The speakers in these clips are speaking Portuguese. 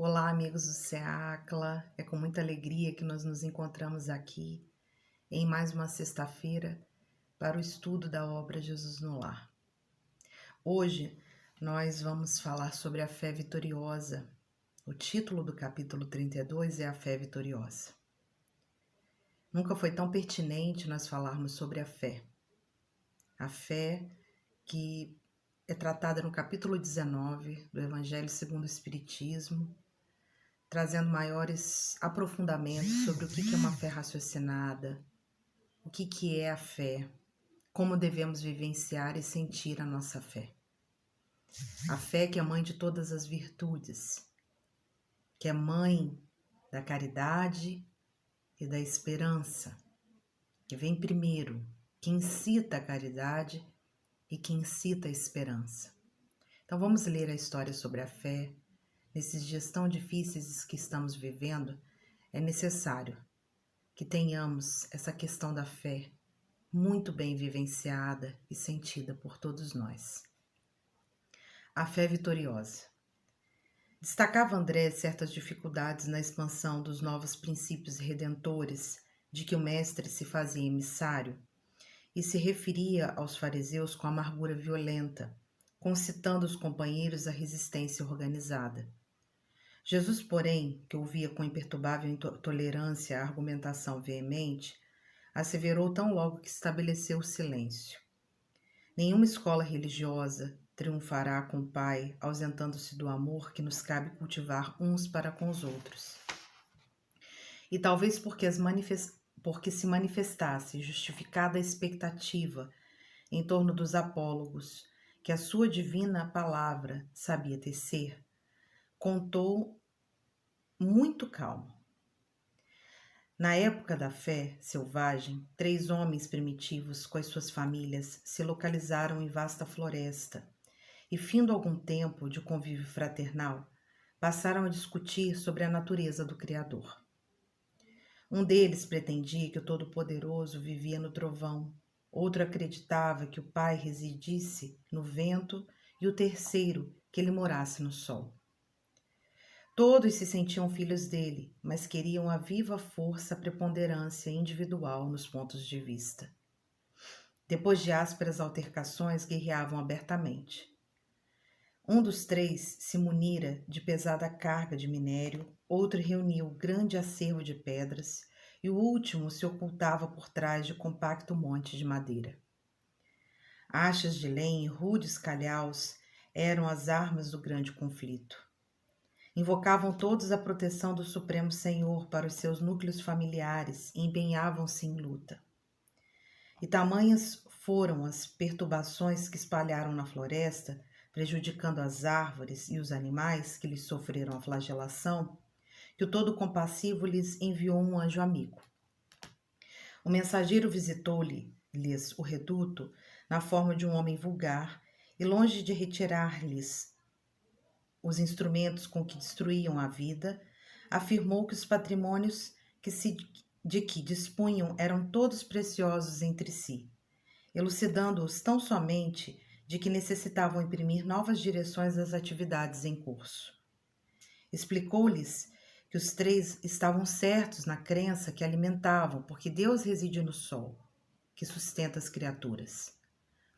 Olá, amigos do SEACLA. É com muita alegria que nós nos encontramos aqui em mais uma sexta-feira para o estudo da obra Jesus no Lar. Hoje nós vamos falar sobre a fé vitoriosa. O título do capítulo 32 é a fé vitoriosa. Nunca foi tão pertinente nós falarmos sobre a fé. A fé que é tratada no capítulo 19 do Evangelho segundo o Espiritismo, trazendo maiores aprofundamentos sobre o que é uma fé raciocinada, o que é a fé, como devemos vivenciar e sentir a nossa fé. A fé que é mãe de todas as virtudes, que é mãe da caridade e da esperança, que vem primeiro, que incita a caridade e que incita a esperança. Então vamos ler a história sobre a fé. Nesses dias tão difíceis que estamos vivendo, é necessário que tenhamos essa questão da fé muito bem vivenciada e sentida por todos nós. A fé vitoriosa. Destacava André certas dificuldades na expansão dos novos princípios redentores de que o mestre se fazia emissário e se referia aos fariseus com amargura violenta, concitando os companheiros à resistência organizada. Jesus, porém, que ouvia com imperturbável tolerância a argumentação veemente, asseverou tão logo que estabeleceu o silêncio. Nenhuma escola religiosa triunfará com o Pai, ausentando-se do amor que nos cabe cultivar uns para com os outros. E talvez porque se manifestasse justificada a expectativa em torno dos apólogos que a sua divina palavra sabia tecer, contou muito calmo. Na época da fé selvagem, 3 homens primitivos com as suas famílias se localizaram em vasta floresta e, findo algum tempo de convívio fraternal, passaram a discutir sobre a natureza do Criador. Um deles pretendia que o Todo-Poderoso vivia no trovão, outro acreditava que o Pai residisse no vento e o terceiro que ele morasse no sol. Todos se sentiam filhos dele, mas queriam a viva força preponderância individual nos pontos de vista. Depois de ásperas altercações, guerreavam abertamente. Um dos 3 se munira de pesada carga de minério, outro reuniu grande acervo de pedras e o último se ocultava por trás de compacto monte de madeira. Achas de lenha e rudes calhaus eram as armas do grande conflito. Invocavam todos a proteção do Supremo Senhor para os seus núcleos familiares e empenhavam-se em luta. E tamanhas foram as perturbações que espalharam na floresta, prejudicando as árvores e os animais que lhes sofreram a flagelação, que o Todo-Compassivo lhes enviou um anjo amigo. O mensageiro visitou-lhes o reduto na forma de um homem vulgar e, longe de retirar-lhes os instrumentos com que destruíam a vida, afirmou que os patrimônios de que dispunham eram todos preciosos entre si, elucidando-os tão somente de que necessitavam imprimir novas direções às atividades em curso. Explicou-lhes que os 3 estavam certos na crença que alimentavam, porque Deus reside no sol, que sustenta as criaturas,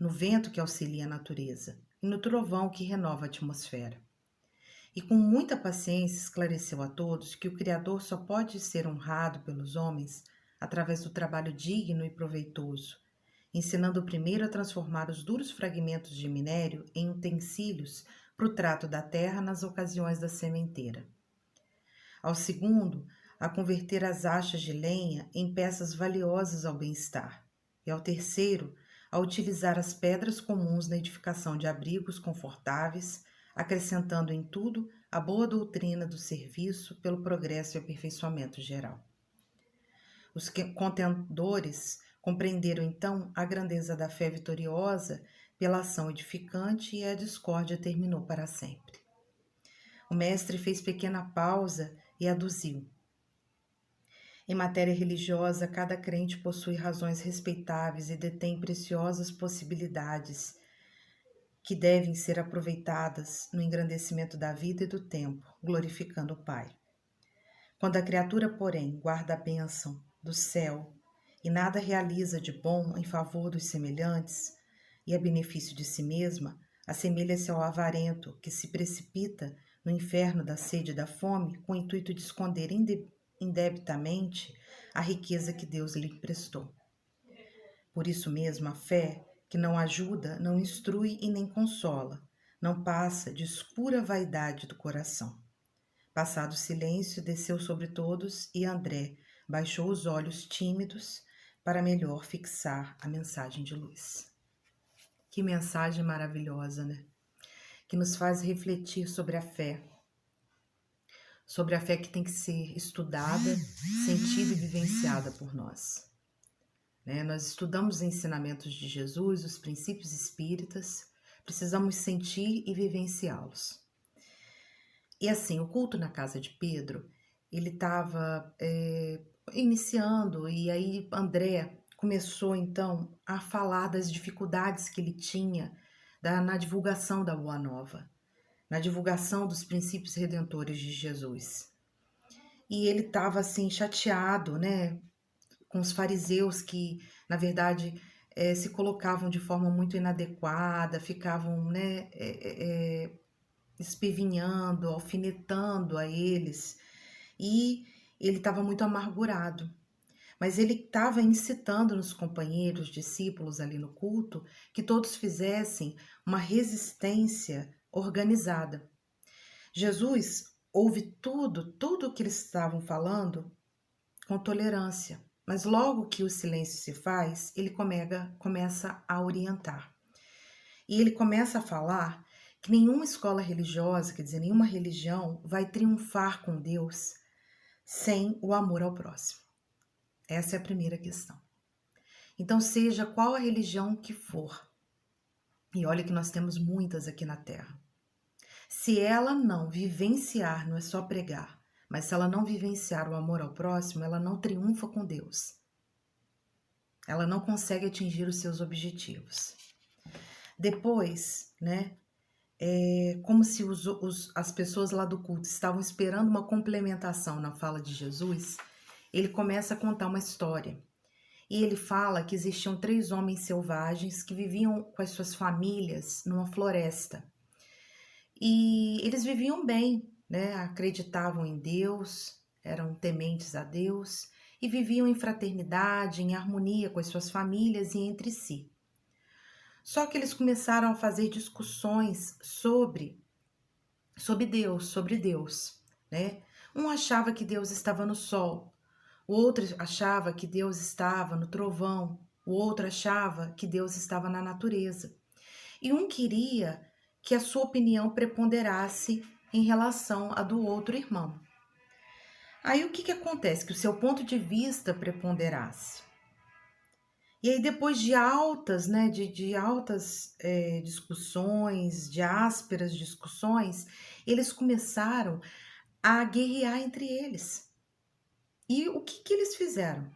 no vento que auxilia a natureza e no trovão que renova a atmosfera. E com muita paciência esclareceu a todos que o Criador só pode ser honrado pelos homens através do trabalho digno e proveitoso, ensinando primeiro a transformar os duros fragmentos de minério em utensílios para o trato da terra nas ocasiões da sementeira. Ao segundo, a converter as achas de lenha em peças valiosas ao bem-estar. E ao terceiro, a utilizar as pedras comuns na edificação de abrigos confortáveis, acrescentando em tudo a boa doutrina do serviço pelo progresso e aperfeiçoamento geral. Os contendores compreenderam então a grandeza da fé vitoriosa pela ação edificante e a discórdia terminou para sempre. O mestre fez pequena pausa e aduziu. Em matéria religiosa, cada crente possui razões respeitáveis e detém preciosas possibilidades que devem ser aproveitadas no engrandecimento da vida e do tempo, glorificando o Pai. Quando a criatura, porém, guarda a bênção do céu e nada realiza de bom em favor dos semelhantes e a benefício de si mesma, assemelha-se ao avarento que se precipita no inferno da sede e da fome com o intuito de esconder indebitamente a riqueza que Deus lhe emprestou. Por isso mesmo, a fé, que não ajuda, não instrui e nem consola, não passa de escura vaidade do coração. Passado o silêncio, desceu sobre todos e André baixou os olhos tímidos para melhor fixar a mensagem de luz. Que mensagem maravilhosa, né? Que nos faz refletir sobre a fé que tem que ser estudada, sentida e vivenciada por nós. Nós estudamos os ensinamentos de Jesus, os princípios espíritas, precisamos sentir e vivenciá-los. E assim, o culto na casa de Pedro, ele estava iniciando, e aí André começou então a falar das dificuldades que ele tinha na divulgação da Boa Nova, na divulgação dos princípios redentores de Jesus. E ele estava assim chateado, né, com os fariseus que, na verdade, se colocavam de forma muito inadequada, ficavam, né, espevinhando, alfinetando a eles, e ele estava muito amargurado. Mas ele estava incitando nos companheiros, discípulos ali no culto, que todos fizessem uma resistência organizada. Jesus ouve tudo o que eles estavam falando com tolerância, mas logo que o silêncio se faz, ele começa a orientar. E ele começa a falar que nenhuma escola religiosa, quer dizer, nenhuma religião vai triunfar com Deus sem o amor ao próximo. Essa é a primeira questão. Então, seja qual a religião que for, e olha que nós temos muitas aqui na Terra, se ela não vivenciar, não é só pregar, mas se ela não vivenciar o amor ao próximo, ela não triunfa com Deus. Ela não consegue atingir os seus objetivos. Depois, né, como se as pessoas lá do culto estavam esperando uma complementação na fala de Jesus, ele começa a contar uma história. E ele fala que existiam 3 homens selvagens que viviam com as suas famílias numa floresta. E eles viviam bem, né? Acreditavam em Deus, eram tementes a Deus e viviam em fraternidade, em harmonia com as suas famílias e entre si. Só que eles começaram a fazer discussões sobre Deus, né? Um achava que Deus estava no sol, o outro achava que Deus estava no trovão, o outro achava que Deus estava na natureza. E um queria que a sua opinião preponderasse em relação à do outro irmão. Aí o que acontece? Que o seu ponto de vista preponderasse. E aí depois de altas, né, de altas discussões, de ásperas discussões, eles começaram a guerrear entre eles. E o que eles fizeram?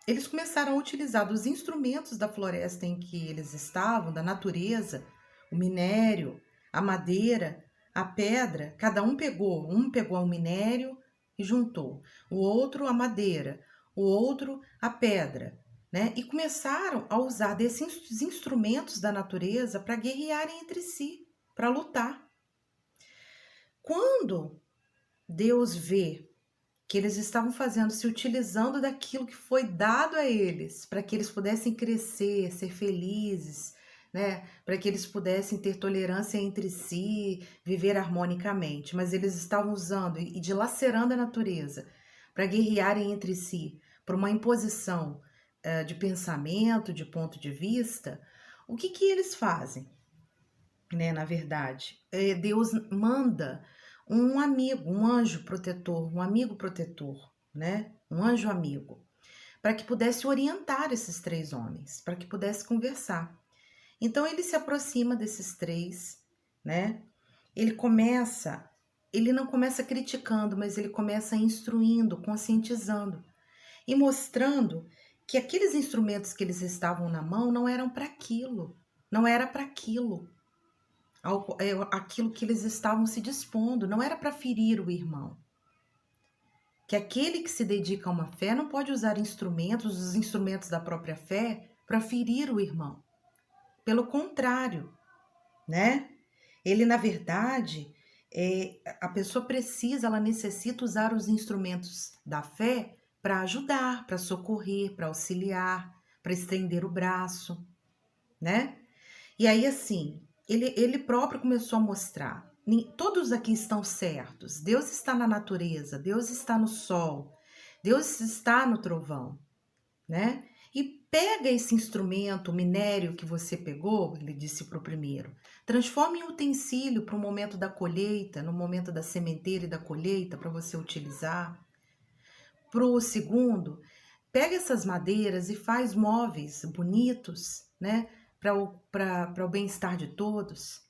Eles começaram a utilizar dos instrumentos da floresta em que eles estavam, da natureza, o minério, a madeira, a pedra. Cada um pegou o minério e juntou, o outro a madeira, o outro a pedra, né? E começaram a usar desses instrumentos da natureza para guerrearem entre si, para lutar. Quando Deus vê que eles estavam se utilizando daquilo que foi dado a eles, para que eles pudessem crescer, ser felizes, né? Para que eles pudessem ter tolerância entre si, viver harmonicamente, mas eles estavam usando e dilacerando a natureza para guerrearem entre si, por uma imposição de pensamento, de ponto de vista. O que eles fazem? Né, na verdade, Deus manda um amigo, um anjo protetor, um amigo protetor, né? Um anjo amigo, para que pudesse orientar esses 3 homens, para que pudesse conversar. Então ele se aproxima desses 3, né? Ele não começa criticando, mas ele começa instruindo, conscientizando e mostrando que aqueles instrumentos que eles estavam na mão não eram para aquilo, não era para aquilo. aquilo que eles estavam se dispondo, não era para ferir o irmão. Que aquele que se dedica a uma fé não pode usar os instrumentos da própria fé, para ferir o irmão. Pelo contrário, né? Ele, na verdade, a pessoa precisa, ela necessita usar os instrumentos da fé para ajudar, para socorrer, para auxiliar, para estender o braço, né? E aí, assim, ele próprio começou a mostrar: todos aqui estão certos. Deus está na natureza, Deus está no sol, Deus está no trovão, né? E pega esse instrumento, o minério que você pegou, ele disse para o primeiro, transforma em utensílio para o momento da colheita, no momento da sementeira e da colheita, para você utilizar. Para o segundo, pega essas madeiras e faz móveis bonitos, né? Para o bem-estar de todos.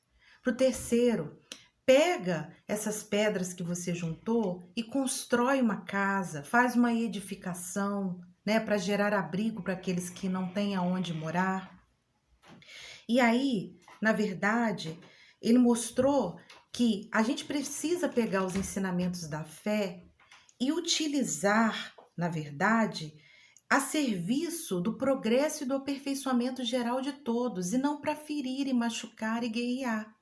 Para o terceiro, pega essas pedras que você juntou e constrói uma casa, faz uma edificação, né? Para gerar abrigo para aqueles que não têm aonde morar. E aí, na verdade, ele mostrou que a gente precisa pegar os ensinamentos da fé e utilizar, na verdade, a serviço do progresso e do aperfeiçoamento geral de todos, e não para ferir e machucar e guerrear.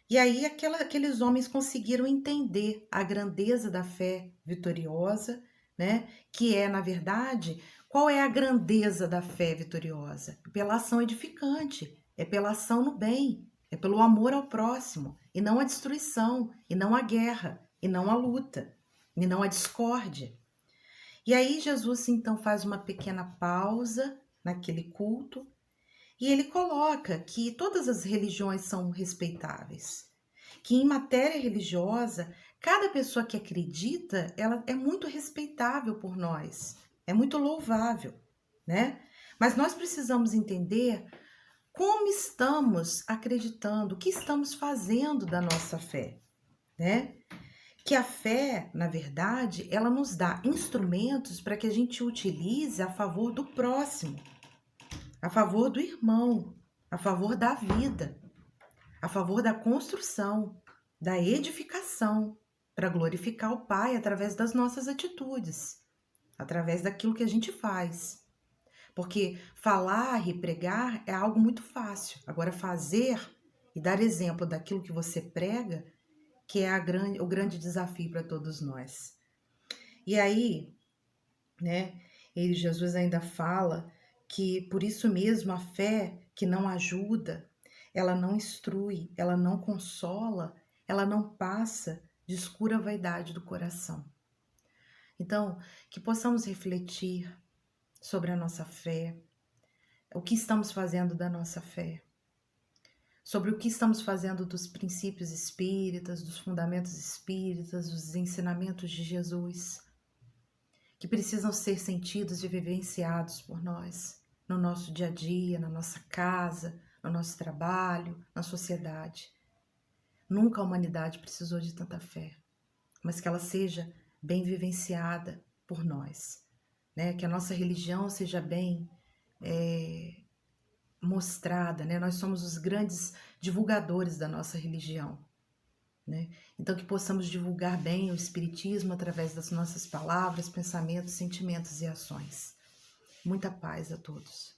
E aí aqueles homens conseguiram entender a grandeza da fé vitoriosa, né? Que é, na verdade, qual é a grandeza da fé vitoriosa? Pela ação edificante, é pela ação no bem, é pelo amor ao próximo, e não a destruição, e não a guerra, e não a luta, e não a discórdia. E aí Jesus então faz uma pequena pausa naquele culto e ele coloca que todas as religiões são respeitáveis, que em matéria religiosa, cada pessoa que acredita, ela é muito respeitável por nós, é muito louvável, né? Mas nós precisamos entender como estamos acreditando, o que estamos fazendo da nossa fé, né? Que a fé, na verdade, ela nos dá instrumentos para que a gente utilize a favor do próximo, a favor do irmão, a favor da vida, a favor da construção, da edificação, para glorificar o Pai através das nossas atitudes, através daquilo que a gente faz. Porque falar e pregar é algo muito fácil. Agora, fazer e dar exemplo daquilo que você prega, que é o grande desafio para todos nós. E aí, né, Jesus ainda fala que por isso mesmo a fé que não ajuda, ela não instrui, ela não consola, ela não passa de escura vaidade do coração. Então, que possamos refletir sobre a nossa fé, o que estamos fazendo da nossa fé, sobre o que estamos fazendo dos princípios espíritas, dos fundamentos espíritas, dos ensinamentos de Jesus, que precisam ser sentidos e vivenciados por nós, no nosso dia a dia, na nossa casa, no nosso trabalho, na sociedade. Nunca a humanidade precisou de tanta fé, mas que ela seja bem vivenciada por nós, né? Que a nossa religião seja bem mostrada, né? Nós somos os grandes divulgadores da nossa religião, né? Então que possamos divulgar bem o Espiritismo através das nossas palavras, pensamentos, sentimentos e ações. Muita paz a todos.